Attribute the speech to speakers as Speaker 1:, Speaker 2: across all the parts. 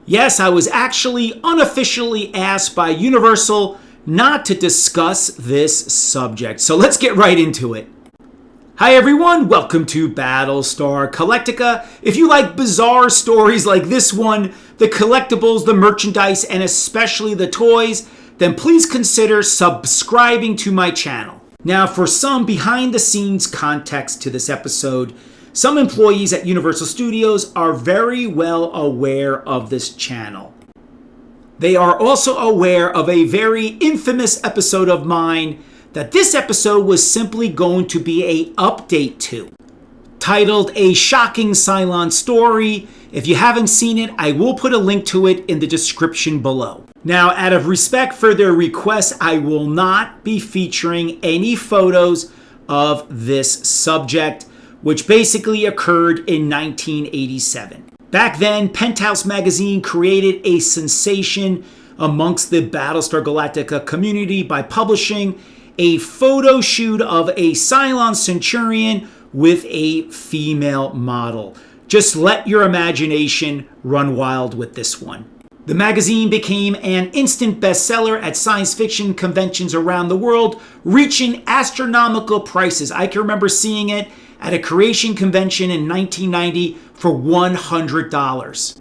Speaker 1: Yes, I was actually unofficially asked by Universal not to discuss this subject. So let's get right into it. Hi everyone, welcome to Battlestar Galactica. If you like bizarre stories like this one, the collectibles, the merchandise, and especially the toys, then please consider subscribing to my channel. Now, for some behind-the-scenes context to this episode, some employees at Universal Studios are very well aware of this channel. They are also aware of a very infamous episode of mine that this episode was simply going to be an update to, titled A Shocking Cylon Story. If you haven't seen it, I will put a link to it in the description below. Now, out of respect for their requests, I will not be featuring any photos of this subject, which basically occurred in 1987. Back then, Penthouse magazine created a sensation amongst the Battlestar Galactica community by publishing a photo shoot of a Cylon Centurion with a female model. Just let your imagination run wild with this one. The magazine became an instant bestseller at science fiction conventions around the world, reaching astronomical prices. I can remember seeing it at a creation convention in 1990 for $100.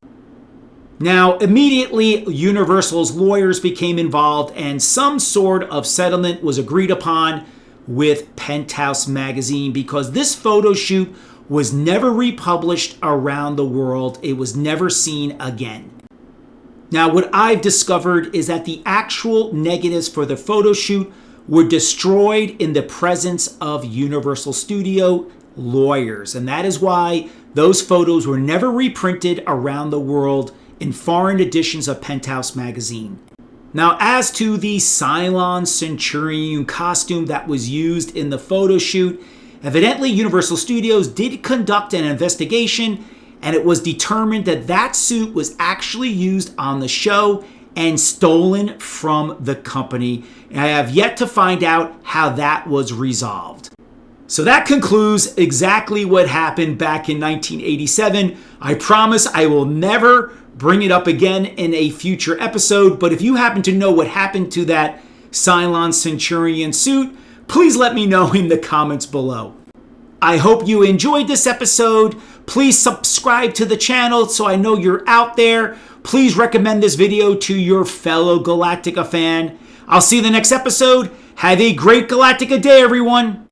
Speaker 1: Now, immediately, Universal's lawyers became involved and some sort of settlement was agreed upon with Penthouse magazine because this photo shoot was never republished around the world. It was never seen again. Now, what I've discovered is that the actual negatives for the photo shoot were destroyed in the presence of Universal Studio lawyers. And that is why those photos were never reprinted around the world in foreign editions of Penthouse magazine. Now, as to the Cylon Centurion costume that was used in the photo shoot, evidently Universal Studios did conduct an investigation, and it was determined that that suit was actually used on the show and stolen from the company. And I have yet to find out how that was resolved. So that concludes exactly what happened back in 1987. I promise I will never bring it up again in a future episode, but if you happen to know what happened to that Cylon Centurion suit, please let me know in the comments below. I hope you enjoyed this episode. Please subscribe to the channel so I know you're out there. Please recommend this video to your fellow Galactica fan. I'll see you in the next episode. Have a great Galactica day, everyone.